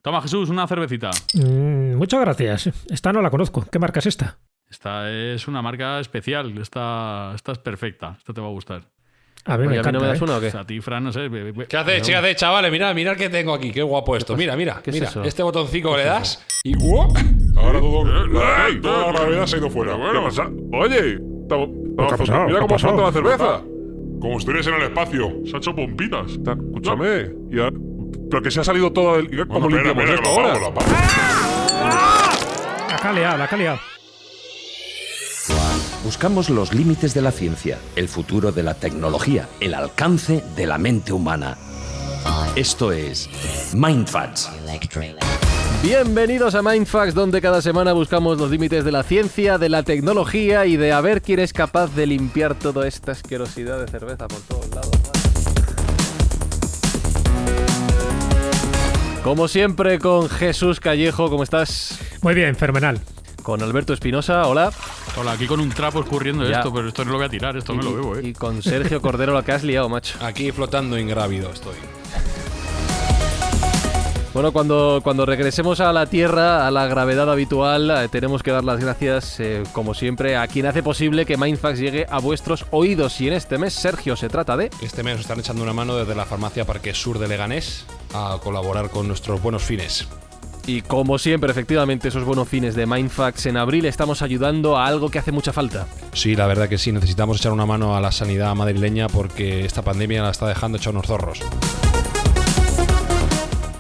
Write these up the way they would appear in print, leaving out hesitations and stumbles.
Toma, Jesús, una cervecita. Muchas gracias. Esta no la conozco. ¿Qué marca es esta? Esta es una marca especial. Esta es perfecta. Esta te va a gustar. A mí me encanta, ¿no me das una o qué? O sea, a ti, Fran, no sé. ¿Qué haces, chavales? Mira el que tengo aquí. Qué guapo esto. Mira. ¿Qué es eso? Este botoncito le das y... Ahora toda la gravedad se ha ido fuera. ¿Qué pasa? Oye, mira cómo falta la cerveza. Como estuvieras en el espacio. Se ha hecho pompitas. Escúchame. Pero que se ha salido todo el... ¿Cómo limpiamos esto ahora? La que ha liado. Buscamos los límites de la ciencia, el futuro de la tecnología, el alcance de la mente humana. Esto es Mindfacts. Bienvenidos a Mindfacts, donde cada semana buscamos los límites de la ciencia, de la tecnología y de a ver quién es capaz de limpiar toda esta asquerosidad de cerveza por todos lados. Como siempre, con Jesús Callejo, ¿cómo estás? Muy bien, fenomenal. Con Alberto Espinosa, hola. Hola, aquí con un trapo escurriendo Ya. esto, pero esto no lo voy a tirar, esto me lo bebo, Y con Sergio Cordero, lo que has liado, macho. Aquí flotando ingrávido estoy. Bueno, cuando regresemos a la Tierra, a la gravedad habitual, tenemos que dar las gracias, como siempre, a quien hace posible que Mindfacts llegue a vuestros oídos. Y en este mes, Sergio, se trata de... Este mes nos están echando una mano desde la farmacia Parque Sur de Leganés a colaborar con nuestros buenos fines. Y como siempre, efectivamente, esos buenos fines de Mindfacts, en abril estamos ayudando a algo que hace mucha falta. Sí, la verdad que sí, necesitamos echar una mano a la sanidad madrileña porque esta pandemia la está dejando hecha unos zorros.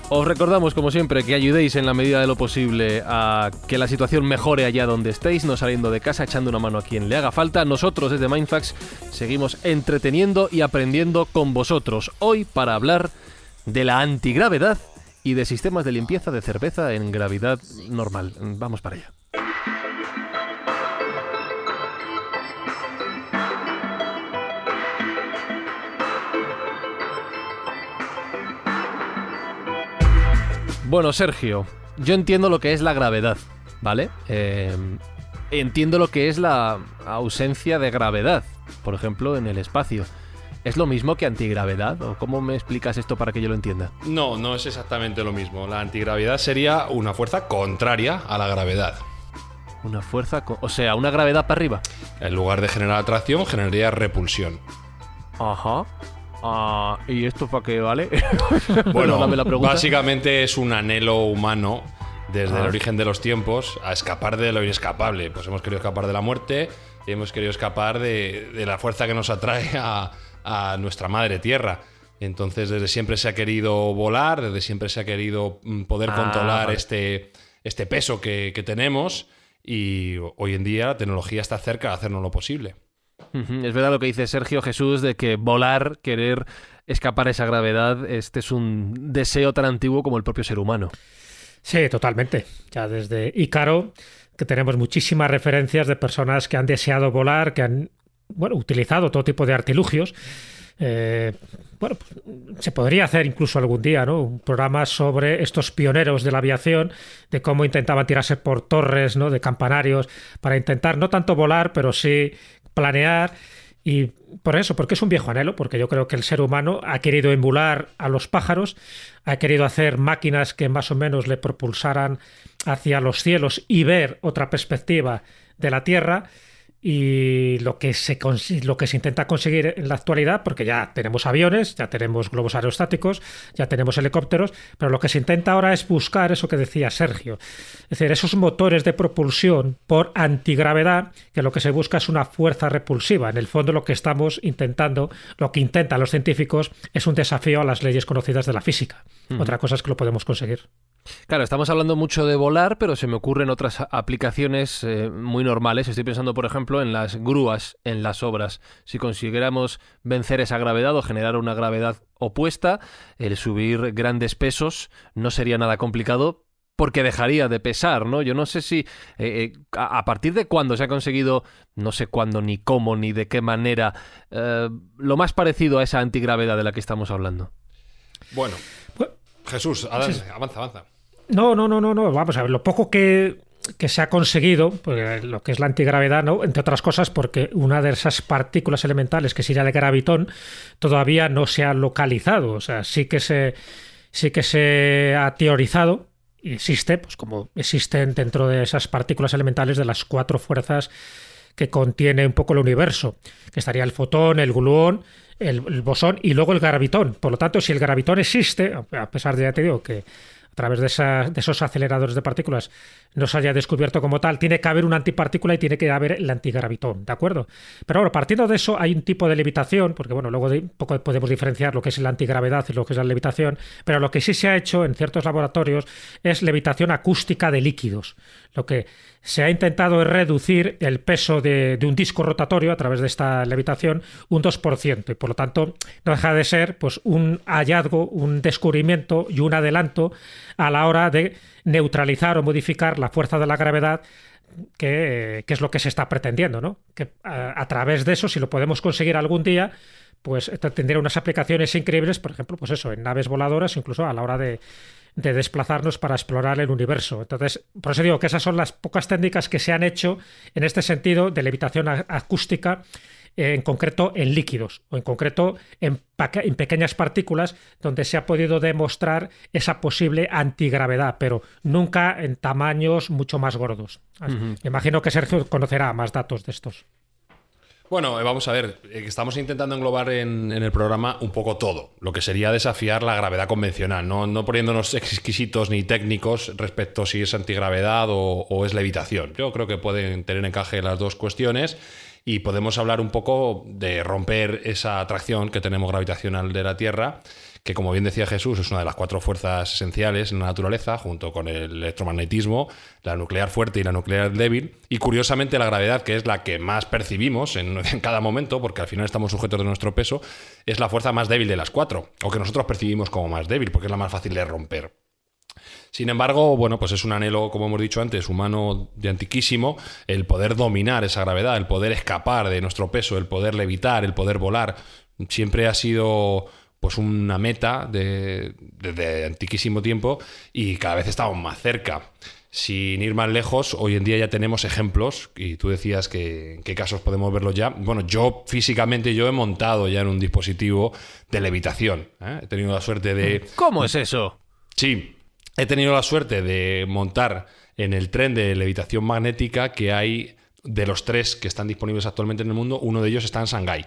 Os recordamos, como siempre, que ayudéis en la medida de lo posible a que la situación mejore allá donde estéis, no saliendo de casa, echando una mano a quien le haga falta. Nosotros, desde Mindfacts, seguimos entreteniendo y aprendiendo con vosotros. Hoy para hablar de la antigravedad y de sistemas de limpieza de cerveza en gravedad normal. Vamos para allá. Bueno, Sergio, yo entiendo lo que es la gravedad, ¿vale? Entiendo lo que es la ausencia de gravedad, por ejemplo, en el espacio. ¿Es lo mismo que antigravedad? ¿O cómo me explicas esto para que yo lo entienda? No es exactamente lo mismo. La antigravedad sería una fuerza contraria a la gravedad. Una fuerza... O sea, una gravedad para arriba. En lugar de generar atracción, generaría repulsión. Ajá. ¿Y esto para qué vale? Bueno, Dame la pregunta. básicamente es un anhelo humano desde el origen de los tiempos a escapar de lo inescapable. Pues hemos querido escapar de la muerte y hemos querido escapar de la fuerza que nos atrae a nuestra madre tierra. Entonces, desde siempre se ha querido volar, desde siempre se ha querido poder controlar vale. este peso que tenemos, y hoy en día la tecnología está cerca de hacernos lo posible. Es verdad lo que dice Sergio Jesús de que volar, querer escapar a esa gravedad, este es un deseo tan antiguo como el propio ser humano. Sí, totalmente. Ya desde Ícaro, que tenemos muchísimas referencias de personas que han deseado volar, que han utilizado todo tipo de artilugios. Se podría hacer incluso algún día, ¿no? Un programa sobre estos pioneros de la aviación, de cómo intentaban tirarse por torres, ¿no? De campanarios, para intentar no tanto volar, pero sí planear. Y por eso, porque es un viejo anhelo, porque yo creo que el ser humano ha querido emular a los pájaros, ha querido hacer máquinas que más o menos le propulsaran hacia los cielos y ver otra perspectiva de la Tierra. Y lo que se intenta conseguir en la actualidad, porque ya tenemos aviones, ya tenemos globos aerostáticos, ya tenemos helicópteros, pero lo que se intenta ahora es buscar eso que decía Sergio, es decir, esos motores de propulsión por antigravedad, que lo que se busca es una fuerza repulsiva. En el fondo lo que estamos intentando, lo que intentan los científicos, es un desafío a las leyes conocidas de la física. Otra cosa es que lo podemos conseguir. Claro, estamos hablando mucho de volar, pero se me ocurren otras aplicaciones muy normales. Estoy pensando, por ejemplo, en las grúas, en las obras. Si consiguiéramos vencer esa gravedad o generar una gravedad opuesta, el subir grandes pesos no sería nada complicado porque dejaría de pesar, ¿no? Yo no sé si a partir de cuándo se ha conseguido, no sé cuándo, ni cómo, ni de qué manera, lo más parecido a esa antigravedad de la que estamos hablando. Bueno, Jesús, avanza. No. Vamos a ver, lo poco que se ha conseguido, pues, lo que es la antigravedad, ¿no? Entre otras cosas porque una de esas partículas elementales, que sería el gravitón, todavía no se ha localizado. O sea, sí que se ha teorizado existe, pues como existen dentro de esas partículas elementales de las 4 fuerzas que contiene un poco el universo, que estaría el fotón, el gluón, el bosón y luego el gravitón. Por lo tanto, si el gravitón existe, a pesar de, ya te digo, que a través de esos aceleradores de partículas no se haya descubierto como tal, tiene que haber una antipartícula y tiene que haber el antigravitón, ¿de acuerdo? Pero bueno, partiendo de eso hay un tipo de levitación, porque bueno, luego un poco podemos diferenciar lo que es la antigravedad y lo que es la levitación, pero lo que sí se ha hecho en ciertos laboratorios es levitación acústica de líquidos. Lo que se ha intentado es reducir el peso de un disco rotatorio a través de esta levitación un 2%, y por lo tanto no deja de ser pues un hallazgo, un descubrimiento y un adelanto a la hora de neutralizar o modificar la fuerza de la gravedad, que es lo que se está pretendiendo, ¿no? Que a través de eso, si lo podemos conseguir algún día, pues tendría unas aplicaciones increíbles, por ejemplo, pues eso, en naves voladoras, incluso a la hora de desplazarnos para explorar el universo. Entonces, por eso digo que esas son las pocas técnicas que se han hecho en este sentido de levitación acústica, en concreto en líquidos, o en concreto en pequeñas partículas, donde se ha podido demostrar esa posible antigravedad, pero nunca en tamaños mucho más gordos. Imagino que Sergio conocerá más datos de estos. Bueno, vamos a ver, estamos intentando englobar en el programa un poco todo, lo que sería desafiar la gravedad convencional, no poniéndonos exquisitos ni técnicos respecto a si es antigravedad o es levitación. Yo creo que pueden tener encaje las dos cuestiones y podemos hablar un poco de romper esa atracción que tenemos gravitacional de la Tierra, que como bien decía Jesús, es una de las 4 fuerzas esenciales en la naturaleza, junto con el electromagnetismo, la nuclear fuerte y la nuclear débil, y curiosamente la gravedad, que es la que más percibimos en cada momento, porque al final estamos sujetos de nuestro peso, es la fuerza más débil de las 4, o que nosotros percibimos como más débil, porque es la más fácil de romper. Sin embargo, bueno, pues es un anhelo, como hemos dicho antes, humano de antiquísimo, el poder dominar esa gravedad, el poder escapar de nuestro peso, el poder levitar, el poder volar. Siempre ha sido pues una meta desde antiquísimo tiempo y cada vez estamos más cerca. Sin ir más lejos, hoy en día ya tenemos ejemplos, y tú decías que en qué casos podemos verlos ya. Bueno, yo físicamente he montado ya en un dispositivo de levitación. He tenido la suerte de... ¿Cómo es eso? Sí, he tenido la suerte de montar en el tren de levitación magnética que hay de los 3 que están disponibles actualmente en el mundo. Uno de ellos está en Shanghái.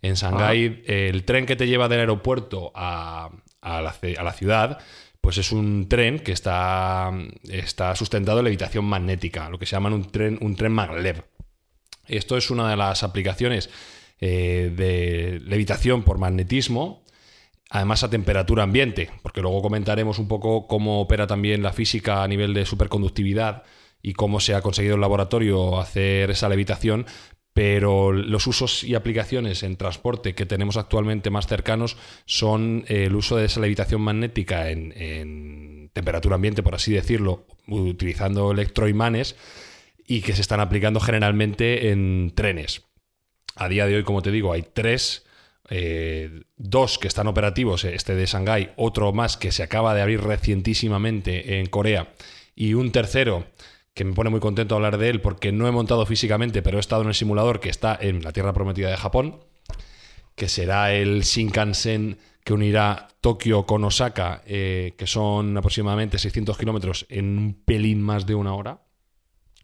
En Shanghái, el tren que te lleva del aeropuerto a la ciudad, pues es un tren que está sustentado en levitación magnética, lo que se llama un tren maglev. Esto es una de las aplicaciones de levitación por magnetismo, además a temperatura ambiente, porque luego comentaremos un poco cómo opera también la física a nivel de superconductividad y cómo se ha conseguido en laboratorio hacer esa levitación. Pero los usos y aplicaciones en transporte que tenemos actualmente más cercanos son el uso de esa levitación magnética en temperatura ambiente, por así decirlo, utilizando electroimanes, y que se están aplicando generalmente en trenes. A día de hoy, como te digo, hay 3, 2 que están operativos, este de Shanghái, otro más que se acaba de abrir recientísimamente en Corea, y un tercero que me pone muy contento hablar de él porque no he montado físicamente, pero he estado en el simulador, que está en la Tierra Prometida de Japón, que será el Shinkansen que unirá Tokio con Osaka, que son aproximadamente 600 kilómetros en un pelín más de una hora.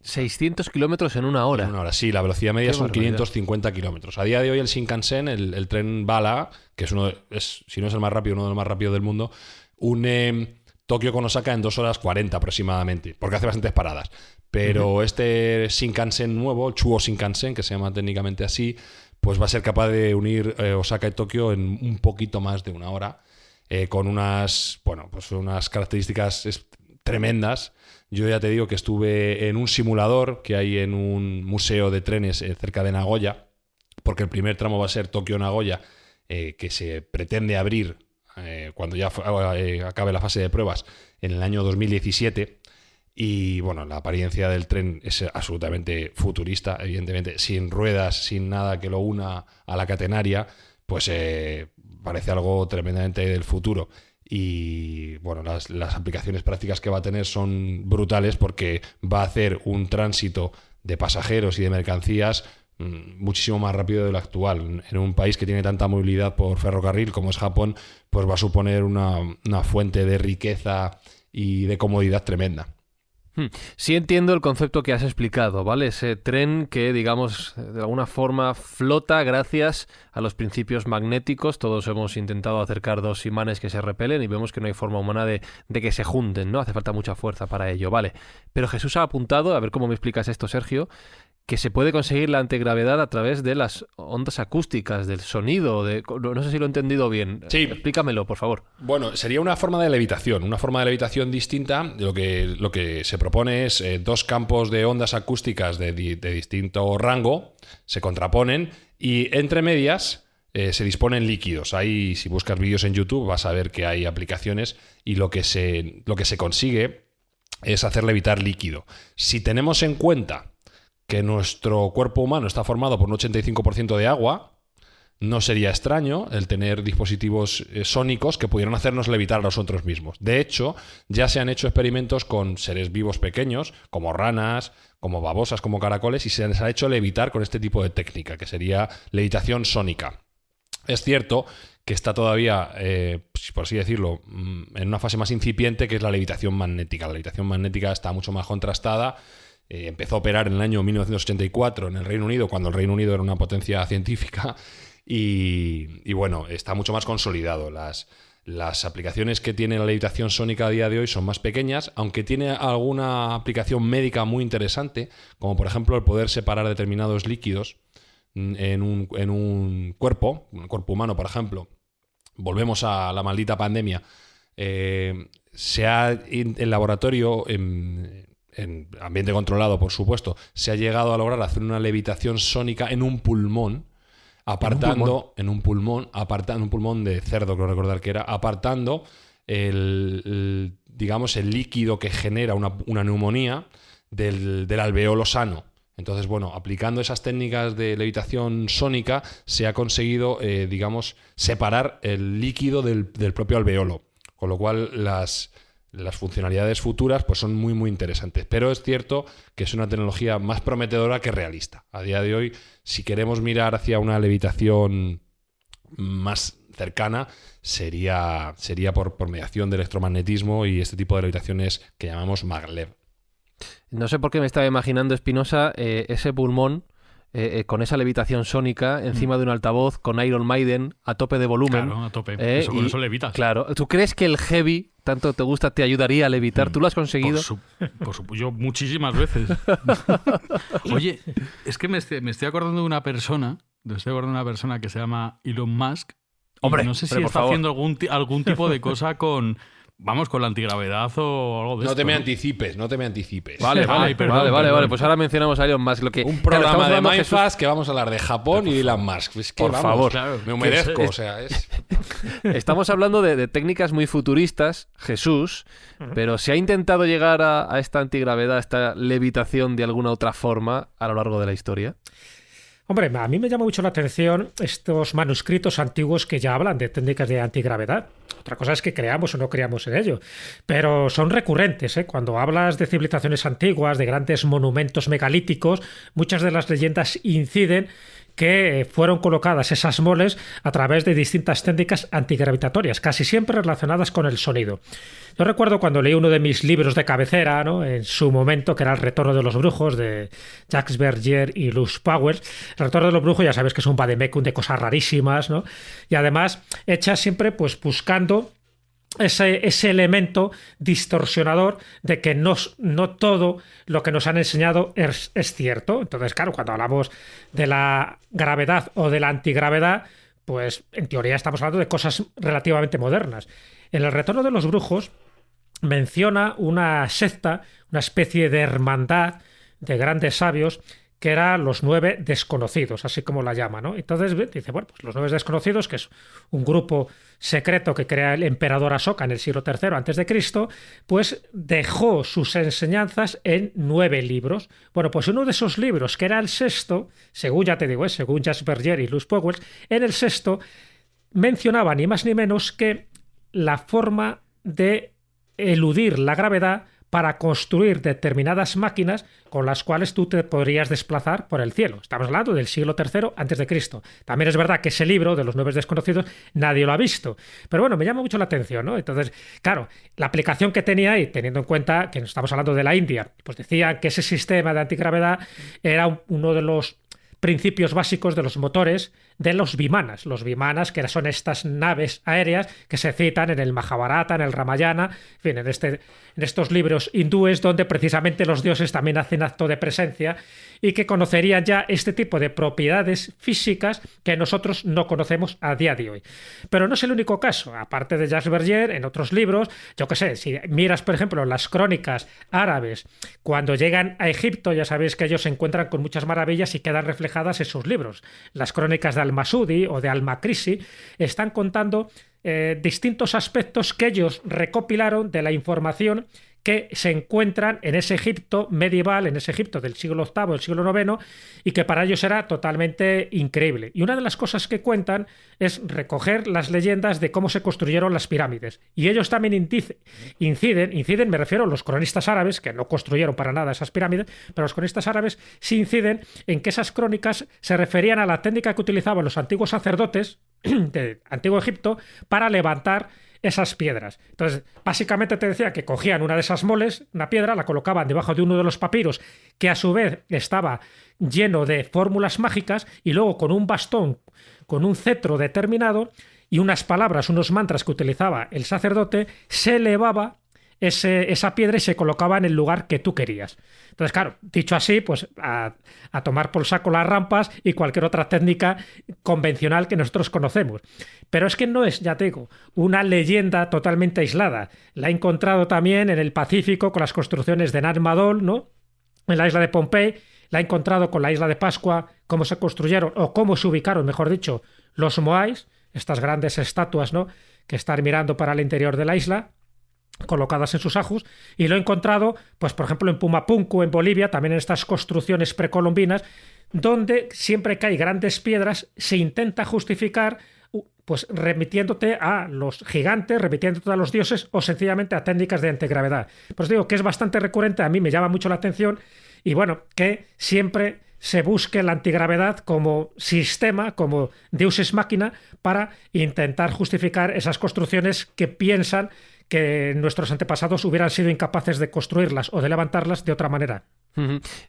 600 kilómetros en una hora. En una hora, sí, la velocidad media son 550 kilómetros. A día de hoy el Shinkansen, el tren bala, que es si no es el más rápido, uno de los más rápidos del mundo, une Tokio con Osaka en 2 horas 40 aproximadamente, porque hace bastantes paradas. Pero este Shinkansen nuevo, el Chuo Shinkansen, que se llama técnicamente así, pues va a ser capaz de unir Osaka y Tokio en un poquito más de una hora, con unas características tremendas. Yo ya te digo que estuve en un simulador que hay en un museo de trenes cerca de Nagoya, porque el primer tramo va a ser Tokio-Nagoya, que se pretende abrir cuando ya acabe la fase de pruebas en el año 2017. Y bueno, la apariencia del tren es absolutamente futurista, evidentemente, sin ruedas, sin nada que lo una a la catenaria, pues parece algo tremendamente del futuro. Y bueno, las aplicaciones prácticas que va a tener son brutales, porque va a hacer un tránsito de pasajeros y de mercancías muchísimo más rápido de lo actual. En un país que tiene tanta movilidad por ferrocarril como es Japón, pues va a suponer una fuente de riqueza y de comodidad tremenda. Sí entiendo el concepto que has explicado, ¿vale? Ese tren que, digamos, de alguna forma flota gracias a los principios magnéticos. Todos hemos intentado acercar dos imanes que se repelen y vemos que no hay forma humana de que se junten, ¿no? Hace falta mucha fuerza para ello, ¿vale? Pero Jesús ha apuntado, a ver cómo me explicas esto, Sergio, que se puede conseguir la antigravedad a través de las ondas acústicas, del sonido, no sé si lo he entendido bien. Sí. Explícamelo, por favor. Bueno, sería una forma de levitación distinta. Lo que se propone es dos campos de ondas acústicas de distinto rango, se contraponen y entre medias se disponen líquidos. Ahí, si buscas vídeos en YouTube, vas a ver que hay aplicaciones y lo que se consigue es hacer levitar líquido. Si tenemos en cuenta que nuestro cuerpo humano está formado por un 85% de agua, no sería extraño el tener dispositivos sónicos que pudieran hacernos levitar a nosotros mismos. De hecho, ya se han hecho experimentos con seres vivos pequeños, como ranas, como babosas, como caracoles, y se les ha hecho levitar con este tipo de técnica, que sería levitación sónica. Es cierto que está todavía, por así decirlo, en una fase más incipiente, que es la levitación magnética. La levitación magnética está mucho más contrastada. Empezó a operar en el año 1984 en el Reino Unido, cuando el Reino Unido era una potencia científica y bueno, está mucho más consolidado. Las aplicaciones que tiene la levitación sónica a día de hoy son más pequeñas, aunque tiene alguna aplicación médica muy interesante, como por ejemplo el poder separar determinados líquidos en un cuerpo humano, por ejemplo. Volvemos a la maldita pandemia. Se ha en laboratorio, en ambiente controlado, por supuesto, se ha llegado a lograr hacer una levitación sónica en un pulmón, en un pulmón de cerdo, creo recordar que era, apartando el líquido que genera una neumonía del alveolo sano. Entonces, bueno, aplicando esas técnicas de levitación sónica se ha conseguido, separar el líquido del propio alveolo, con lo cual las funcionalidades futuras pues son muy muy interesantes, pero es cierto que es una tecnología más prometedora que realista. A día de hoy, si queremos mirar hacia una levitación más cercana, sería por mediación de electromagnetismo y este tipo de levitaciones que llamamos maglev. No sé por qué me estaba imaginando, Espinosa, ese pulmón con esa levitación sónica encima de un altavoz con Iron Maiden a tope de volumen. Claro, a tope. Con eso levitas. Claro. ¿Tú crees que el heavy, tanto te gusta, te ayudaría a levitar? ¿Tú lo has conseguido? Yo muchísimas veces. Oye, es que me estoy acordando de una persona que se llama Elon Musk. Hombre, no sé si está haciendo algún tipo de cosa con la antigravedad o algo de esto. No te me anticipes. Vale. Pues ahora mencionamos a Elon Musk. Un programa de Mindfast que vamos a hablar de Japón y de Elon Musk. Es que, por favor. Claro, me humedezco. Estamos hablando de técnicas muy futuristas, Jesús, pero ¿se ha intentado llegar a esta antigravedad, a esta levitación de alguna otra forma a lo largo de la historia? Hombre, a mí me llama mucho la atención estos manuscritos antiguos que ya hablan de técnicas de antigravedad. Otra cosa es que creamos o no creamos en ello, pero son recurrentes, ¿eh? Cuando hablas de civilizaciones antiguas, de grandes monumentos megalíticos, muchas de las leyendas inciden que fueron colocadas esas moles a través de distintas técnicas antigravitatorias, casi siempre relacionadas con el sonido. Yo recuerdo cuando leí uno de mis libros de cabecera, ¿no?, en su momento, que era El retorno de los brujos, de Jacques Bergier y Luce Powers. El retorno de los brujos ya sabes que es un vademecum de cosas rarísimas, ¿no? Y además hechas siempre pues buscando ese elemento distorsionador de que no todo lo que nos han enseñado es cierto. Entonces, claro, cuando hablamos de la gravedad o de la antigravedad, pues en teoría estamos hablando de cosas relativamente modernas. En El retorno de los brujos menciona una secta, una especie de hermandad de grandes sabios, que eran los 9 desconocidos, así como la llama, ¿no? Entonces dice, bueno, pues los 9 desconocidos, que es un grupo secreto que crea el emperador Asoka en el siglo III a.C., pues dejó sus enseñanzas en 9 libros. Bueno, pues uno de esos libros, que era el sexto, según ya te digo, según Jacques Bergier y Luce Powers, en el sexto mencionaba ni más ni menos que la forma de eludir la gravedad para construir determinadas máquinas con las cuales tú te podrías desplazar por el cielo. Estamos hablando del siglo III a.C. También es verdad que ese libro de los 9 desconocidos nadie lo ha visto. Pero bueno, me llama mucho la atención, ¿no? Entonces, claro, la aplicación que tenía ahí, teniendo en cuenta que estamos hablando de la India, pues decía que ese sistema de antigravedad era uno de los principios básicos de los motores de los vimanas. Los vimanas, que son estas naves aéreas que se citan en el Mahabharata, en el Ramayana, en fin, en estos libros hindúes donde precisamente los dioses también hacen acto de presencia y que conocerían ya este tipo de propiedades físicas que nosotros no conocemos a día de hoy. Pero no es el único caso. Aparte de Jacques Vergier, en otros libros, yo qué sé, si miras, por ejemplo, las crónicas árabes, cuando llegan a Egipto, ya sabéis que ellos se encuentran con muchas maravillas y quedan reflejadas en sus libros. Las crónicas de Al-Masudi o de Al-Makrisi están contando distintos aspectos que ellos recopilaron de la información que se encuentran en ese Egipto medieval, en ese Egipto del siglo VIII, del siglo IX, y que para ellos era totalmente increíble. Y una de las cosas que cuentan es recoger las leyendas de cómo se construyeron las pirámides. Y ellos también inciden, me refiero a los cronistas árabes, que no construyeron para nada esas pirámides, pero los cronistas árabes sí inciden en que esas crónicas se referían a la técnica que utilizaban los antiguos sacerdotes de Antiguo Egipto para levantar esas piedras. Entonces, básicamente te decía que cogían una de esas moles, una piedra, la colocaban debajo de uno de los papiros, que a su vez estaba lleno de fórmulas mágicas, y luego con un bastón, con un cetro determinado y unas palabras, unos mantras que utilizaba el sacerdote, se elevaba esa piedra y se colocaba en el lugar que tú querías. Entonces, claro, dicho así, pues a tomar por saco las rampas y cualquier otra técnica convencional que nosotros conocemos. Pero es que no es, ya te digo, una leyenda totalmente aislada. La he encontrado también en el Pacífico con las construcciones de Nan Madol, ¿no? En la isla de Pompey. La he encontrado con la isla de Pascua, cómo se construyeron, o cómo se ubicaron, mejor dicho, los moais, estas grandes estatuas, ¿no?, que están mirando para el interior de la isla, colocadas en sus ajus, y lo he encontrado, pues por ejemplo, en Pumapunku, en Bolivia, también en estas construcciones precolombinas, donde siempre que hay grandes piedras se intenta justificar pues remitiéndote a los gigantes, remitiéndote a los dioses o sencillamente a técnicas de antigravedad. Pues digo que es bastante recurrente, a mí me llama mucho la atención, y bueno, que siempre se busque la antigravedad como sistema, como deus ex machina, para intentar justificar esas construcciones que piensan que nuestros antepasados hubieran sido incapaces de construirlas o de levantarlas de otra manera.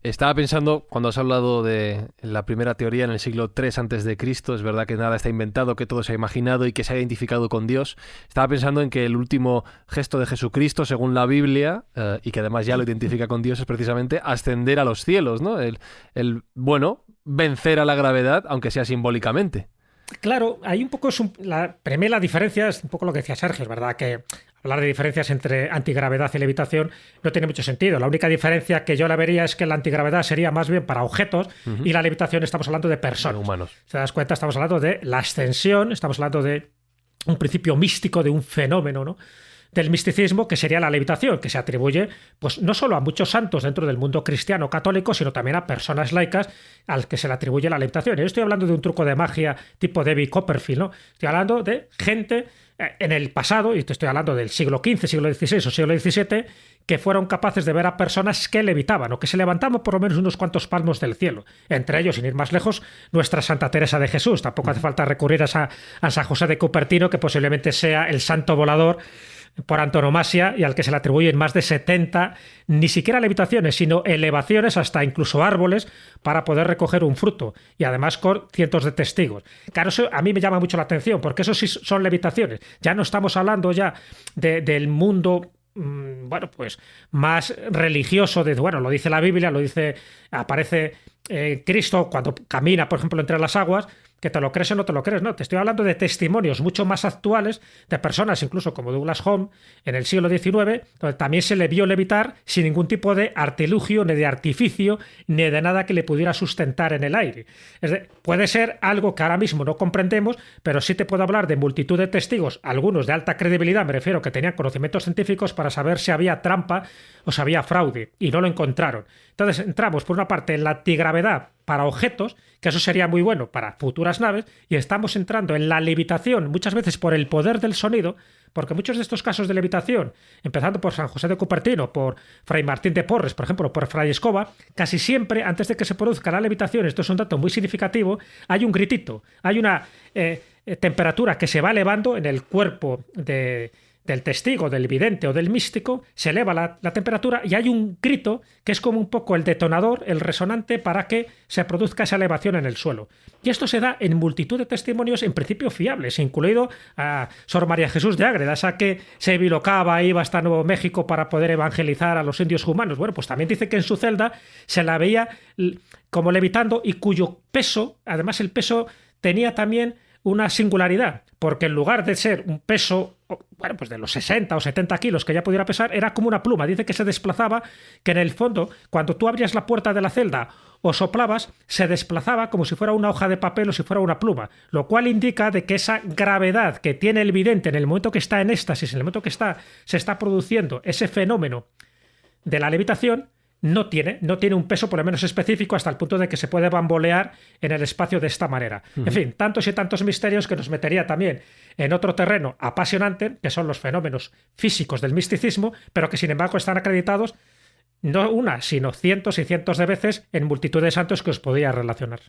Estaba pensando, cuando has hablado de la primera teoría en el siglo III a.C., es verdad que nada está inventado, que todo se ha imaginado y que se ha identificado con Dios. Estaba pensando en que el último gesto de Jesucristo, según la Biblia, y que además ya lo identifica con Dios, es precisamente ascender a los cielos, ¿no? Bueno, vencer a la gravedad, aunque sea simbólicamente. Claro, ahí un poco la diferencia es un poco lo que decía Sergio, es verdad que hablar de diferencias entre antigravedad y levitación no tiene mucho sentido. La única diferencia que yo la vería es que la antigravedad sería más bien para objetos y la levitación estamos hablando de personas. Humanos. Si te das cuenta, estamos hablando de la ascensión, estamos hablando de un principio místico, de un fenómeno, ¿no?, del misticismo, que sería la levitación, que se atribuye pues no solo a muchos santos dentro del mundo cristiano católico, sino también a personas laicas al que se le atribuye la levitación. Y yo estoy hablando de un truco de magia tipo David Copperfield, ¿no? Estoy hablando de gente en el pasado, y te estoy hablando del siglo XV, siglo XVI o siglo XVII, que fueron capaces de ver a personas que levitaban o que se levantaban por lo menos unos cuantos palmos del cielo. Entre ellos, sin ir más lejos, nuestra Santa Teresa de Jesús. Tampoco hace falta recurrir a San José de Cupertino, que posiblemente sea el santo volador por antonomasia y al que se le atribuyen más de 70, ni siquiera levitaciones, sino elevaciones hasta incluso árboles para poder recoger un fruto, y además con cientos de testigos. Claro, eso a mí me llama mucho la atención, porque eso sí son levitaciones. Ya no estamos hablando ya del mundo, bueno, pues más religioso, bueno, lo dice la Biblia, aparece Cristo cuando camina, por ejemplo, entre las aguas, que te lo crees o no te lo crees, no, te estoy hablando de testimonios mucho más actuales de personas, incluso como Douglas Home, en el siglo XIX, donde también se le vio levitar sin ningún tipo de artilugio, ni de artificio, ni de nada que le pudiera sustentar en el aire. Puede ser algo que ahora mismo no comprendemos, pero sí te puedo hablar de multitud de testigos, algunos de alta credibilidad, me refiero, que tenían conocimientos científicos para saber si había trampa o si había fraude, y no lo encontraron. Entonces entramos, por una parte, en la antigravedad para objetos, que eso sería muy bueno para futuras naves, y estamos entrando en la levitación, muchas veces por el poder del sonido, porque muchos de estos casos de levitación, empezando por San José de Cupertino, por Fray Martín de Porres, por ejemplo, por Fray Escoba, casi siempre, antes de que se produzca la levitación, esto es un dato muy significativo, hay un gritito, hay una temperatura que se va elevando en el cuerpo del testigo, del vidente o del místico, se eleva la temperatura y hay un grito que es como un poco el detonador, el resonante para que se produzca esa elevación en el suelo. Y esto se da en multitud de testimonios en principio fiables, incluido a Sor María Jesús de Ágreda, esa que se bilocaba, iba hasta Nuevo México para poder evangelizar a los indios humanos. Bueno, pues también dice que en su celda se la veía como levitando y cuyo peso, además el peso tenía también una singularidad, porque en lugar de ser un peso, bueno, pues de los 60 o 70 kilos que ya pudiera pesar, era como una pluma. Dice que se desplazaba, que en el fondo, cuando tú abrías la puerta de la celda o soplabas, se desplazaba como si fuera una hoja de papel o si fuera una pluma, lo cual indica de que esa gravedad que tiene el vidente en el momento que está en éxtasis, en el momento que se está produciendo ese fenómeno de la levitación, no tiene un peso por lo menos específico hasta el punto de que se puede bambolear en el espacio de esta manera. En fin, tantos y tantos misterios que nos metería también en otro terreno apasionante, que son los fenómenos físicos del misticismo, pero que sin embargo están acreditados no una, sino cientos y cientos de veces en multitud de santos que os podía relacionar.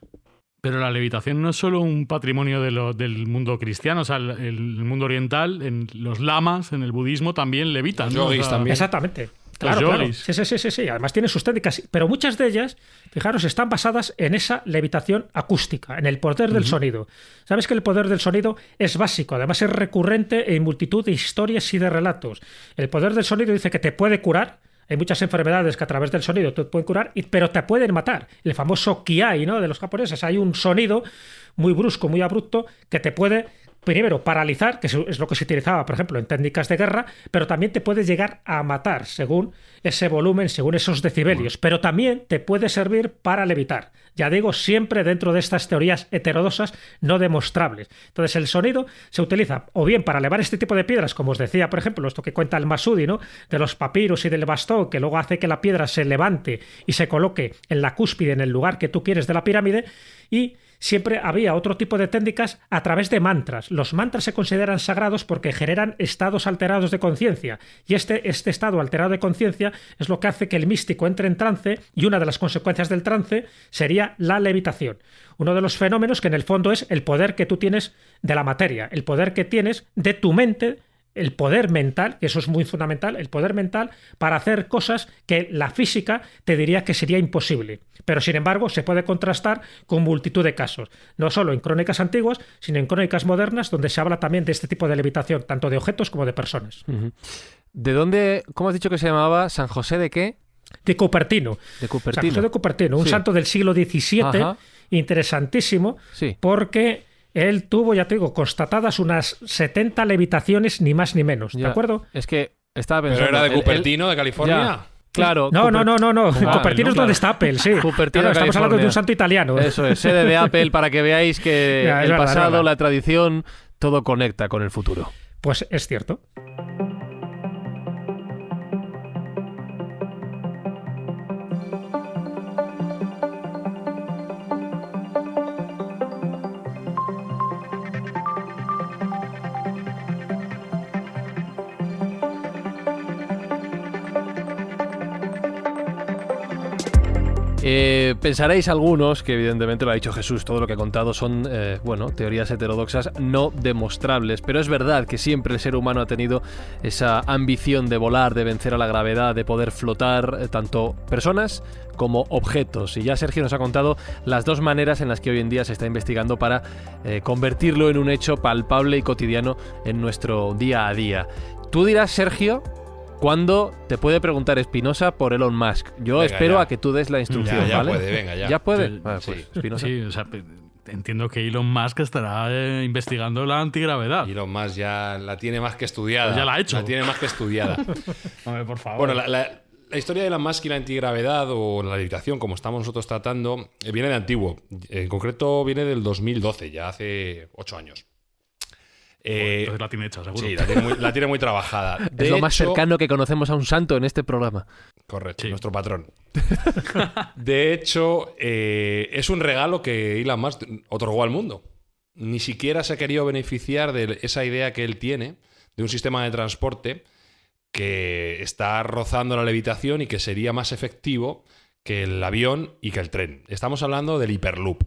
Pero la levitación no es solo un patrimonio del mundo cristiano, o sea, el mundo oriental, en los lamas, en el budismo también levitan. Los ¿no? yogis también. Exactamente. Claro. Sí. Además tienen sus técnicas, pero muchas de ellas, fijaros, están basadas en esa levitación acústica, en el poder del sonido. Sabes que el poder del sonido es básico, además es recurrente en multitud de historias y de relatos. El poder del sonido dice que te puede curar. Hay muchas enfermedades que a través del sonido te pueden curar, pero te pueden matar. El famoso kiai, ¿no?, de los japoneses. Hay un sonido muy brusco, muy abrupto, que te puede, primero, paralizar, que es lo que se utilizaba, por ejemplo, en técnicas de guerra, pero también te puede llegar a matar según ese volumen, según esos decibelios. Pero también te puede servir para levitar. Ya digo, siempre dentro de estas teorías heterodosas no demostrables. Entonces, el sonido se utiliza o bien para elevar este tipo de piedras, como os decía, por ejemplo, esto que cuenta el Masudi, ¿no?, de los papiros y del bastón, que luego hace que la piedra se levante y se coloque en la cúspide, en el lugar que tú quieres de la pirámide, y siempre había otro tipo de técnicas a través de mantras. Los mantras se consideran sagrados porque generan estados alterados de conciencia, y este estado alterado de conciencia es lo que hace que el místico entre en trance, y una de las consecuencias del trance sería la levitación. Uno de los fenómenos que en el fondo es el poder que tú tienes de la materia, el poder que tienes de tu mente, el poder mental, que eso es muy fundamental, el poder mental para hacer cosas que la física te diría que sería imposible. Pero sin embargo se puede contrastar con multitud de casos, no solo en crónicas antiguas, sino en crónicas modernas, donde se habla también de este tipo de levitación, tanto de objetos como de personas. ¿De dónde, cómo has dicho que se llamaba? ¿San José de qué? De Cupertino. De Cupertino. San José de Cupertino, un santo del siglo XVII, interesantísimo, porque él tuvo, ya te digo, constatadas unas 70 levitaciones, ni más ni menos, ¿de acuerdo? Es que estaba pensando... ¿Pero era de Cupertino, de California? Claro. No. Cupertino es donde está Apple, sí. Cupertino, estamos hablando de un santo italiano. Eso es, sede de Apple, para que veáis que el pasado, la tradición, todo conecta con el futuro. Pues es cierto. Pensaréis algunos que evidentemente lo ha dicho Jesús, todo lo que ha contado son teorías heterodoxas no demostrables, pero es verdad que siempre el ser humano ha tenido esa ambición de volar, de vencer a la gravedad, de poder flotar, tanto personas como objetos, y ya Sergio nos ha contado las dos maneras en las que hoy en día se está investigando para convertirlo en un hecho palpable y cotidiano en nuestro día a día. Tú dirás, Sergio, ¿cuándo te puede preguntar Espinosa por Elon Musk? Yo espero a que tú des la instrucción, ya ¿vale? Puede, venga, ya. ¿Ya puede? Sí, pues, Espinosa. Sí, o sea, entiendo que Elon Musk estará investigando la antigravedad. Elon Musk ya la tiene más que estudiada. Pues ya la ha hecho. La tiene más que estudiada. Hombre, por favor. Bueno, la historia de Elon Musk y la antigravedad o la levitación, como estamos nosotros tratando, viene de antiguo. En concreto viene del 2012, ya hace 8 años. Entonces la tiene hecha, seguro. Sí, la tiene muy trabajada. Es lo más cercano que conocemos a un santo en este programa. Correcto, Sí. nuestro patrón. De hecho, es un regalo que Elon Musk otorgó al mundo. Ni siquiera se ha querido beneficiar de esa idea que él tiene de un sistema de transporte que está rozando la levitación y que sería más efectivo que el avión y que el tren. Estamos hablando del Hyperloop.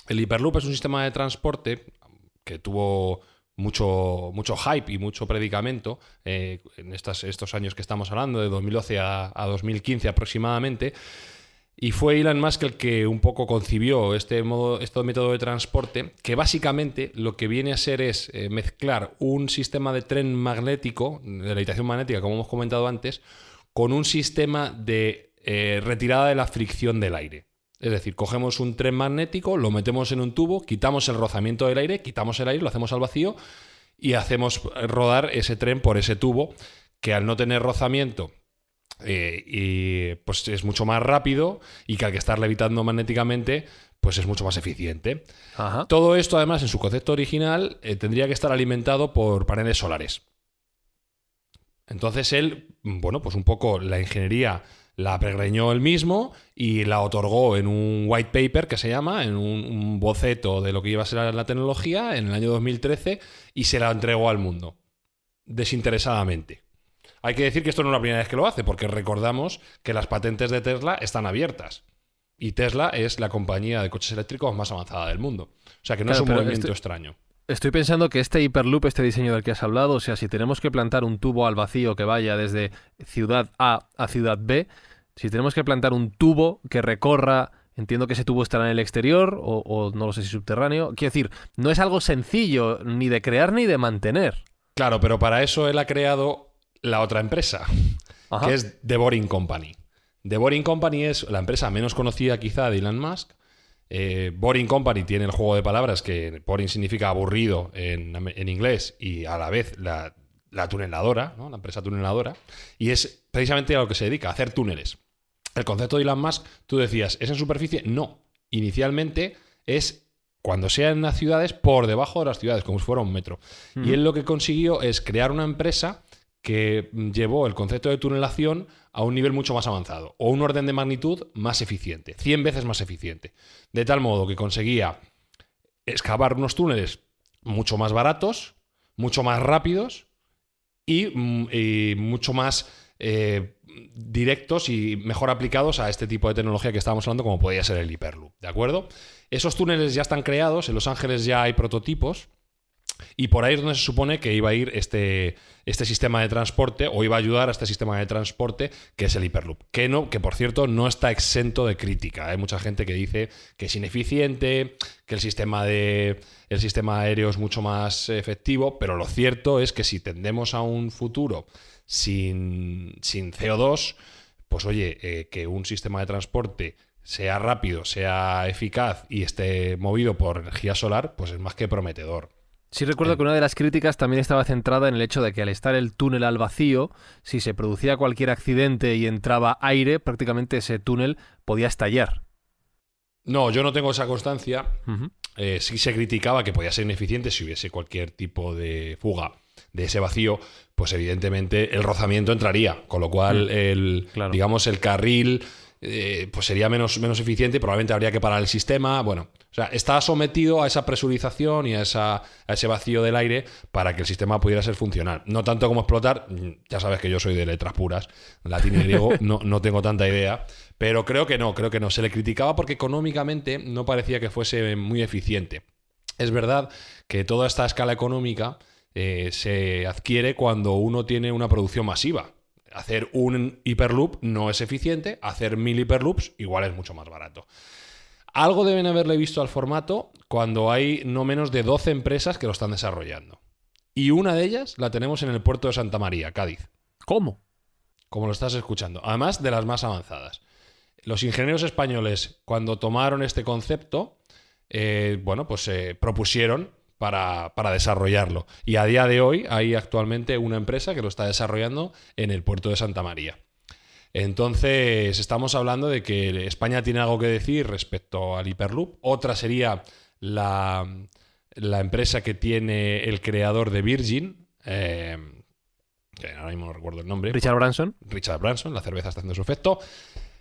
El Hyperloop es un sistema de transporte que tuvo mucho hype y mucho predicamento en estos años que estamos hablando, de 2012 a 2015 aproximadamente. Y fue Elon Musk el que un poco concibió este método de transporte, que básicamente lo que viene a ser es mezclar un sistema de tren magnético, de levitación magnética, como hemos comentado antes, con un sistema de retirada de la fricción del aire. Es decir, cogemos un tren magnético, lo metemos en un tubo, quitamos el rozamiento del aire, quitamos el aire, lo hacemos al vacío y hacemos rodar ese tren por ese tubo, que al no tener rozamiento pues es mucho más rápido y que al que estar levitando magnéticamente pues es mucho más eficiente. Ajá. Todo esto, además, en su concepto original, tendría que estar alimentado por paneles solares. Entonces él, bueno, pues un poco la ingeniería la pregreñó él mismo y la otorgó en un white paper que se llama, en un boceto de lo que iba a ser la tecnología en el año 2013 y se la entregó al mundo, desinteresadamente. Hay que decir que esto no es la primera vez que lo hace, porque recordamos que las patentes de Tesla están abiertas. Y Tesla es la compañía de coches eléctricos más avanzada del mundo. O sea que no es un movimiento extraño. Estoy pensando que este Hyperloop, este diseño del que has hablado, o sea, si tenemos que plantar un tubo al vacío que vaya desde ciudad A a ciudad B, si tenemos que plantar un tubo que recorra, entiendo que ese tubo estará en el exterior o no lo sé si subterráneo. Quiero decir, no es algo sencillo ni de crear ni de mantener. Claro, pero para eso él ha creado la otra empresa, Ajá. que es The Boring Company. The Boring Company es la empresa menos conocida quizá de Elon Musk. Boring Company tiene el juego de palabras que boring significa aburrido en inglés y a la vez la tuneladora, ¿no? La empresa tuneladora, y es precisamente a lo que se dedica, a hacer túneles. El concepto de Elon Musk, tú decías, ¿es en superficie? No. Inicialmente es cuando sea en las ciudades, por debajo de las ciudades, como si fuera un metro. Y él lo que consiguió es crear una empresa que llevó el concepto de tunelación a un nivel mucho más avanzado, o un orden de magnitud más eficiente, 100 veces más eficiente. De tal modo que conseguía excavar unos túneles mucho más baratos, mucho más rápidos y mucho más directos y mejor aplicados a este tipo de tecnología que estábamos hablando, como podía ser el Hyperloop, ¿de acuerdo? Esos túneles ya están creados, en Los Ángeles ya hay prototipos, y por ahí es donde se supone que iba a ir este sistema de transporte, o iba a ayudar a este sistema de transporte, que es el Hyperloop. Que por cierto no está exento de crítica. Hay mucha gente que dice que es ineficiente, que el sistema aéreo es mucho más efectivo, pero lo cierto es que si tendemos a un futuro sin CO2, pues oye, que un sistema de transporte sea rápido, sea eficaz y esté movido por energía solar, pues es más que prometedor. Sí, recuerdo que una de las críticas también estaba centrada en el hecho de que al estar el túnel al vacío, si se producía cualquier accidente y entraba aire, prácticamente ese túnel podía estallar. No, yo no tengo esa constancia. Uh-huh. Sí se criticaba que podía ser ineficiente si hubiese cualquier tipo de fuga de ese vacío, pues evidentemente el rozamiento entraría, con lo cual claro, digamos el carril pues sería menos eficiente y probablemente habría que parar el sistema. Bueno, o sea, está sometido a esa presurización y a ese vacío del aire para que el sistema pudiera ser funcional. No tanto como explotar, ya sabes que yo soy de letras puras, latín y griego, no tengo tanta idea, pero creo que no. Se le criticaba porque económicamente no parecía que fuese muy eficiente. Es verdad que toda esta escala económica se adquiere cuando uno tiene una producción masiva. Hacer un Hyperloop no es eficiente, hacer 1000 Hyperloops igual es mucho más barato. Algo deben haberle visto al formato cuando hay no menos de 12 empresas que lo están desarrollando. Y una de ellas la tenemos en el puerto de Santa María, Cádiz. ¿Cómo? Como lo estás escuchando. Además de las más avanzadas. Los ingenieros españoles, cuando tomaron este concepto, propusieron para desarrollarlo. Y a día de hoy hay actualmente una empresa que lo está desarrollando en el puerto de Santa María. Entonces, estamos hablando de que España tiene algo que decir respecto al Hyperloop. Otra sería la empresa que tiene el creador de Virgin, que ahora mismo no recuerdo el nombre. Richard Branson. Richard Branson, la cerveza está haciendo su efecto.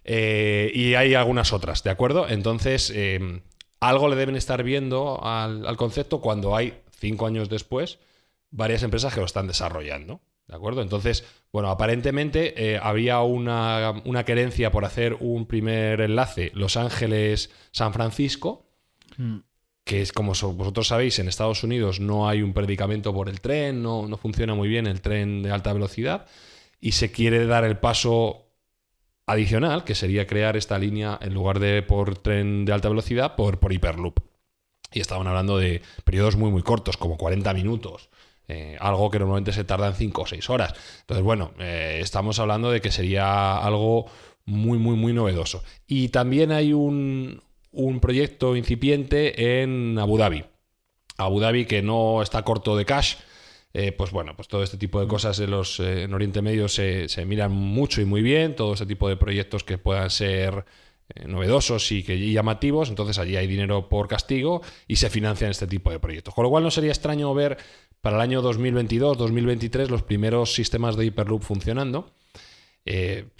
Y hay algunas otras, ¿de acuerdo? Entonces, algo le deben estar viendo al concepto cuando hay, 5 años después, varias empresas que lo están desarrollando, ¿de acuerdo? Entonces, bueno, aparentemente había una querencia por hacer un primer enlace Los Ángeles-San Francisco, que es, como vosotros sabéis, en Estados Unidos no hay un predicamento por el tren, no funciona muy bien el tren de alta velocidad, y se quiere dar el paso adicional, que sería crear esta línea, en lugar de por tren de alta velocidad, por Hyperloop. Y estaban hablando de periodos muy, muy cortos, como 40 minutos. Algo que normalmente se tarda en 5 o 6 horas. Entonces, bueno, estamos hablando de que sería algo muy, muy, muy novedoso. Y también hay un proyecto incipiente en Abu Dhabi. Abu Dhabi, que no está corto de cash. Pues bueno, pues todo este tipo de cosas en Oriente Medio se miran mucho y muy bien. Todo este tipo de proyectos que puedan ser novedosos y llamativos. Entonces allí hay dinero por castigo y se financian este tipo de proyectos. Con lo cual no sería extraño ver para el año 2022-2023 los primeros sistemas de Hyperloop funcionando.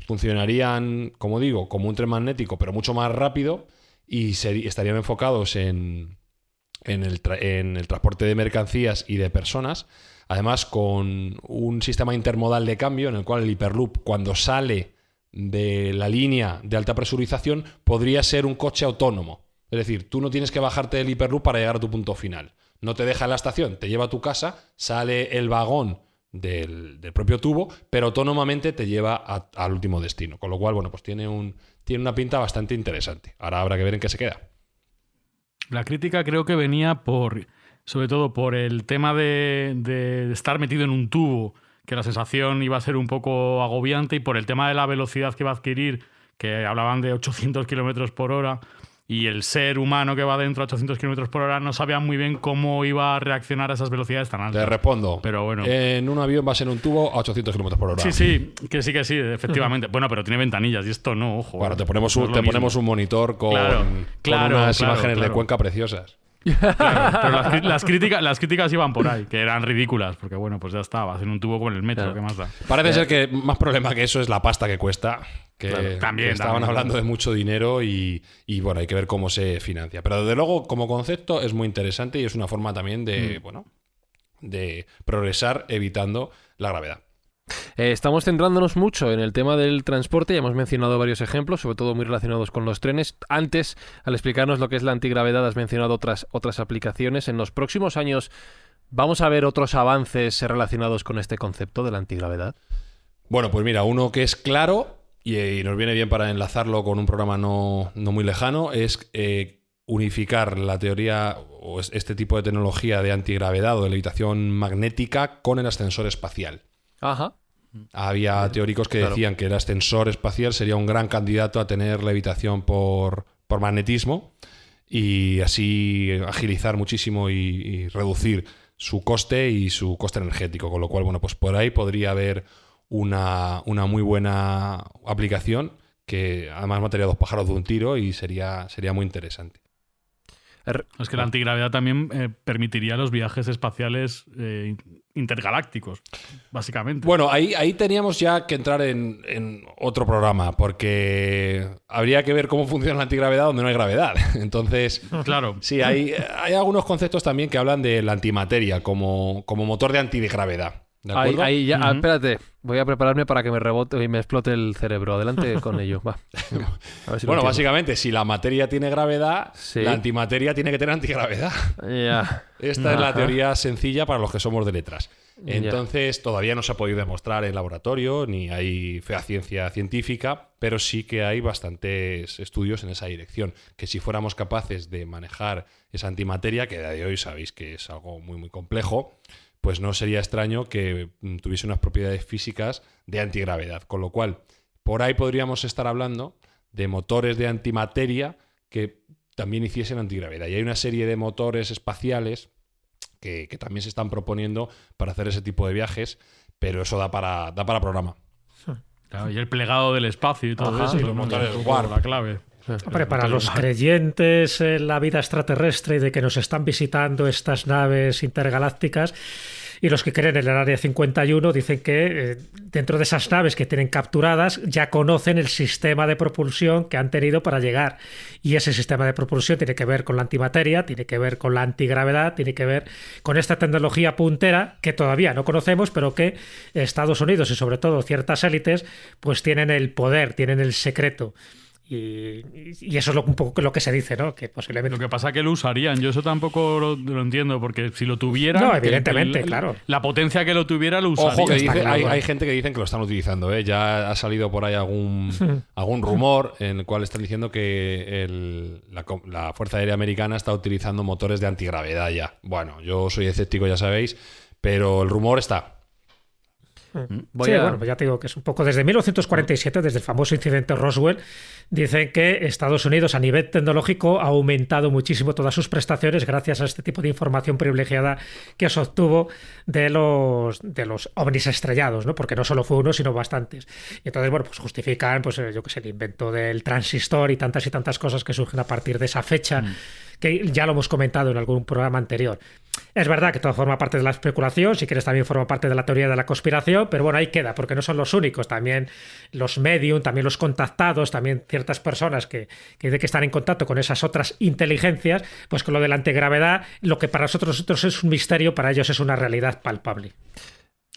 Funcionarían, como digo, como un tren magnético, pero mucho más rápido, y estarían enfocados en el transporte de mercancías y de personas. Además, con un sistema intermodal de cambio en el cual el Hyperloop, cuando sale de la línea de alta presurización, podría ser un coche autónomo. Es decir, tú no tienes que bajarte del Hyperloop para llegar a tu punto final. No te deja en la estación, te lleva a tu casa, sale el vagón del propio tubo, pero autónomamente te lleva al último destino. Con lo cual, bueno, pues tiene una pinta bastante interesante. Ahora habrá que ver en qué se queda. La crítica creo que venía sobre todo por el tema de estar metido en un tubo, que la sensación iba a ser un poco agobiante, y por el tema de la velocidad que va a adquirir, que hablaban de 800 kilómetros por hora, y el ser humano que va dentro a 800 kilómetros por hora, no sabían muy bien cómo iba a reaccionar a esas velocidades tan altas. Te respondo. Pero bueno. En un avión vas en un tubo a 800 kilómetros por hora. Sí, efectivamente. Bueno, pero tiene ventanillas y esto no, ojo. Bueno, te ponemos un monitor con unas imágenes de Cuenca preciosas. Claro, pero las críticas iban por ahí, que eran ridículas, porque bueno, pues ya está, vas en un tubo con el metro, ¿qué más da? Parece ser que más problema que eso es la pasta que cuesta, que también estaban hablando de mucho dinero y bueno, hay que ver cómo se financia. Pero desde luego, como concepto, es muy interesante y es una forma también de progresar evitando la gravedad. Estamos centrándonos mucho en el tema del transporte, ya hemos mencionado varios ejemplos, sobre todo muy relacionados con los trenes. Antes, al explicarnos lo que es la antigravedad, has mencionado otras aplicaciones. En los próximos años, ¿vamos a ver otros avances relacionados con este concepto de la antigravedad? Bueno, pues mira, uno que es claro y nos viene bien para enlazarlo con un programa no muy lejano, es unificar la teoría o este tipo de tecnología de antigravedad o de levitación magnética con el ascensor espacial. Ajá. Había teóricos que decían que el ascensor espacial sería un gran candidato a tener levitación por magnetismo y así agilizar muchísimo y reducir su coste y su coste energético. Con lo cual, bueno, pues por ahí podría haber una muy buena aplicación que además mataría 2 pájaros de un tiro y sería muy interesante. Es que la antigravedad también permitiría los viajes espaciales intergalácticos, básicamente. Bueno, ahí teníamos ya que entrar en otro programa, porque habría que ver cómo funciona la antigravedad donde no hay gravedad. Entonces, claro. Sí, hay algunos conceptos también que hablan de la antimateria como motor de antigravedad. ¿De acuerdo? Ahí ya, espérate, voy a prepararme para que me rebote y me explote el cerebro. Adelante con ello. Va. A ver si bueno, básicamente, si la materia tiene gravedad, la antimateria tiene que tener antigravedad. Ya. Esta es la teoría sencilla para los que somos de letras. Entonces, todavía no se ha podido demostrar en laboratorio, ni hay ciencia científica, pero sí que hay bastantes estudios en esa dirección. Que si fuéramos capaces de manejar esa antimateria, que a día de hoy sabéis que es algo muy, muy complejo, pues no sería extraño que tuviese unas propiedades físicas de antigravedad. Con lo cual, por ahí podríamos estar hablando de motores de antimateria que también hiciesen antigravedad. Y hay una serie de motores espaciales que también se están proponiendo para hacer ese tipo de viajes, pero eso da para programa. Claro, y el plegado del espacio y todo eso. Y los motores Warp. La clave. Hombre, para los creyentes en la vida extraterrestre y de que nos están visitando estas naves intergalácticas, y los que creen en el Área 51 dicen que dentro de esas naves que tienen capturadas ya conocen el sistema de propulsión que han tenido para llegar, y ese sistema de propulsión tiene que ver con la antimateria, tiene que ver con la antigravedad, tiene que ver con esta tecnología puntera que todavía no conocemos, pero que Estados Unidos y sobre todo ciertas élites pues tienen el poder, tienen el secreto. Y eso es un poco lo que se dice, ¿no? Que posiblemente... Lo que pasa es que lo usarían. Yo eso tampoco lo entiendo, porque si lo tuvieran... No, evidentemente, claro. La potencia que lo tuviera lo usaría. Ojo, que hay gente que dicen que lo están utilizando, ¿eh? Ya ha salido por ahí algún rumor en el cual están diciendo que la Fuerza Aérea Americana está utilizando motores de antigravedad ya. Bueno, yo soy escéptico, ya sabéis, pero el rumor está. Bueno, pues ya te digo que es un poco desde 1947, desde el famoso incidente Roswell, dicen que Estados Unidos a nivel tecnológico ha aumentado muchísimo todas sus prestaciones gracias a este tipo de información privilegiada que se obtuvo de los ovnis estrellados, ¿no? Porque no solo fue uno, sino bastantes. Y entonces, bueno, pues justifican, pues yo qué sé, el invento del transistor y tantas cosas que surgen a partir de esa fecha, que ya lo hemos comentado en algún programa anterior. Es verdad que todo forma parte de la especulación, si quieres también forma parte de la teoría de la conspiración, pero bueno, ahí queda, porque no son los únicos, también los medium, también los contactados, también ciertas personas que dicen que están en contacto con esas otras inteligencias, pues con lo de la antigravedad, lo que para nosotros es un misterio, para ellos es una realidad palpable.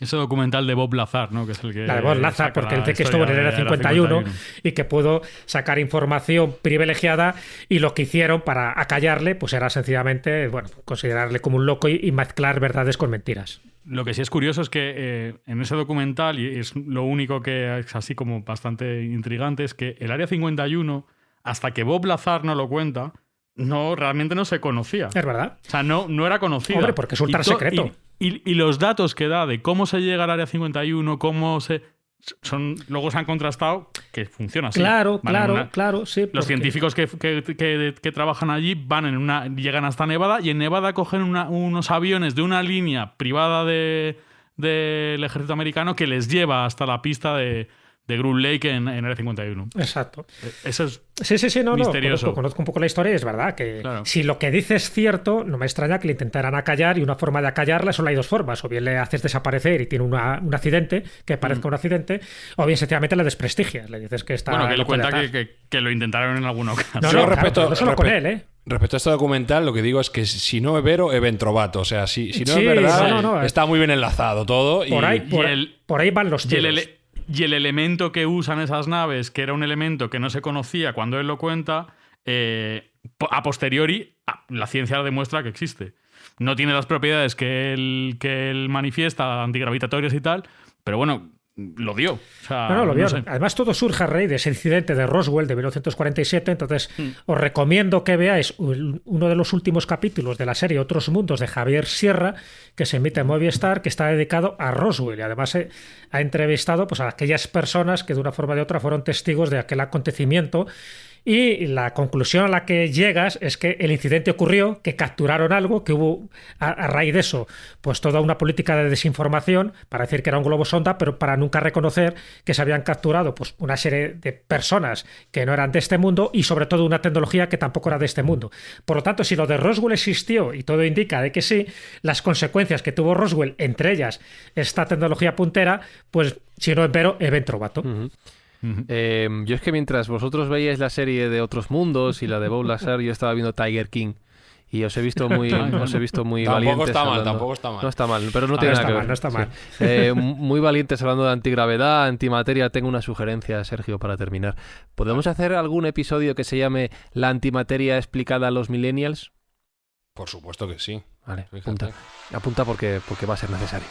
Ese documental de Bob Lazar, ¿no? Que es el que... La de Bob Lazar, porque dice que estuvo en el Área 51 y que pudo sacar información privilegiada, y lo que hicieron para acallarle pues era sencillamente, bueno, considerarle como un loco y mezclar verdades con mentiras. Lo que sí es curioso es que en ese documental, y es lo único que es así como bastante intrigante, es que el Área 51, hasta que Bob Lazar no lo cuenta, realmente no se conocía. Es verdad. O sea, no era conocida. Hombre, porque es ultra secreto. Y los datos que da de cómo se llega al Área 51, luego se han contrastado que funciona así. Claro, claro, sí. Los científicos que trabajan allí llegan hasta Nevada, y en Nevada cogen unos aviones de una línea privada del ejército americano que les lleva hasta la pista de Groom Lake en Área 51. Exacto. Eso es misterioso. Conozco un poco la historia y es verdad que si lo que dice es cierto, no me extraña que le intentaran acallar, y una forma de acallarla solo hay dos formas: o bien le haces desaparecer y tiene un accidente, que parezca un accidente, o bien sencillamente le desprestigias, le dices que está... Bueno, que él cuenta que lo intentaron en alguna ocasión. No solo con él, ¿eh? Respecto a este documental, lo que digo es que si no es vero, es ventrovato. O sea, si no es verdad, está muy bien enlazado todo. Por ahí van los tiros. Y el elemento que usan esas naves, que era un elemento que no se conocía cuando él lo cuenta, a posteriori la ciencia demuestra que existe. No tiene las propiedades que él manifiesta, antigravitatorias y tal, pero bueno, lo dio. O sea, lo vio. No sé. Además, todo surge a raíz de ese incidente de Roswell de 1947. Entonces, os recomiendo que veáis uno de los últimos capítulos de la serie Otros Mundos de Javier Sierra, que se emite en Movistar, que está dedicado a Roswell. Y además ha entrevistado pues, a aquellas personas que de una forma o de otra fueron testigos de aquel acontecimiento. Y la conclusión a la que llegas es que el incidente ocurrió, que capturaron algo, que hubo a raíz de eso pues toda una política de desinformación para decir que era un globo sonda, pero para nunca reconocer que se habían capturado pues una serie de personas que no eran de este mundo, y sobre todo una tecnología que tampoco era de este mundo. Por lo tanto, si lo de Roswell existió, y todo indica de que sí, las consecuencias que tuvo Roswell, entre ellas esta tecnología puntera, pues si no empero, evento trovato. Yo es que mientras vosotros veíais la serie de Otros Mundos y la de Bob Lazar, yo estaba viendo Tiger King y os he visto muy valientes. Tampoco está mal. No está mal, pero no tiene nada que ver. No está mal. Muy valientes hablando de antigravedad, antimateria. Tengo una sugerencia, Sergio, para terminar. ¿Podemos hacer algún episodio que se llame La antimateria explicada a los millennials? Por supuesto que sí. Vale, apunta porque va a ser necesario.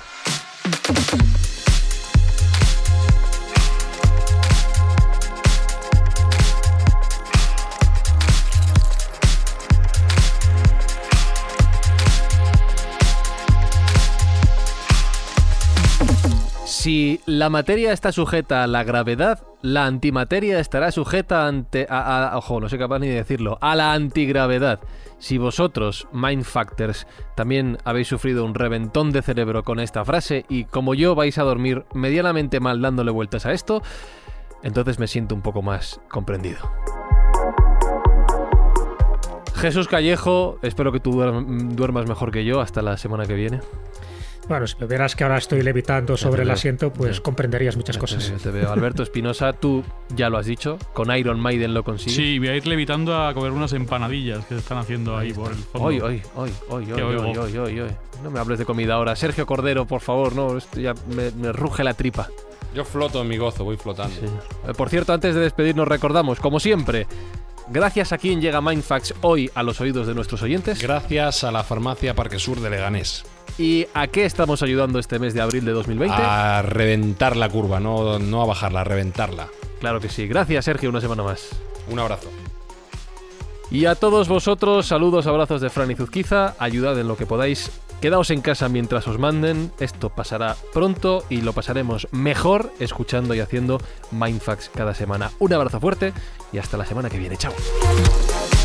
Si la materia está sujeta a la gravedad, la antimateria estará sujeta ojo, no soy capaz ni de decirlo, a la antigravedad. Si vosotros, Mindfactors, también habéis sufrido un reventón de cerebro con esta frase y como yo vais a dormir medianamente mal dándole vueltas a esto, entonces me siento un poco más comprendido. Jesús Callejo, espero que tú duermas mejor que yo hasta la semana que viene. Bueno, si me vieras que ahora estoy levitando sobre el asiento, pues comprenderías muchas cosas. Yo te veo. Alberto Espinosa, tú ya lo has dicho, con Iron Maiden lo consigues. Sí, voy a ir levitando a comer unas empanadillas que se están haciendo ahí por el fondo. Hoy. No me hables de comida ahora. Sergio Cordero, por favor, no, esto ya me ruge la tripa. Yo floto en mi gozo, voy flotando. Sí. Por cierto, antes de despedirnos recordamos, como siempre, gracias a quien llega Mindfacts hoy a los oídos de nuestros oyentes. Gracias a la farmacia Parque Sur de Leganés. ¿Y a qué estamos ayudando este mes de abril de 2020? A reventar la curva, no a bajarla, a reventarla. Claro que sí. Gracias, Sergio, una semana más. Un abrazo. Y a todos vosotros, saludos, abrazos de Fran y Zuzquiza. Ayudad en lo que podáis. Quedaos en casa mientras os manden. Esto pasará pronto y lo pasaremos mejor escuchando y haciendo Mindfacts cada semana. Un abrazo fuerte y hasta la semana que viene. Chao.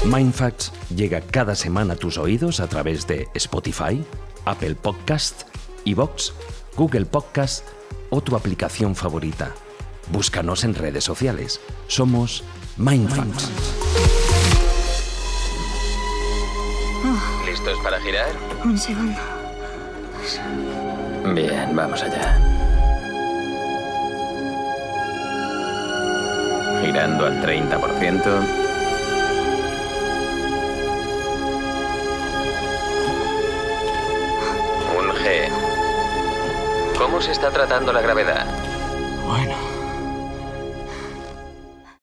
Mindfacts llega cada semana a tus oídos a través de Spotify, Apple Podcast, iVoox, Google Podcast o tu aplicación favorita. Búscanos en redes sociales. Somos Mindfacts. ¿Listos para girar? Un segundo. Bien, vamos allá. Girando al 30%. Un G. ¿Cómo se está tratando la gravedad? Bueno.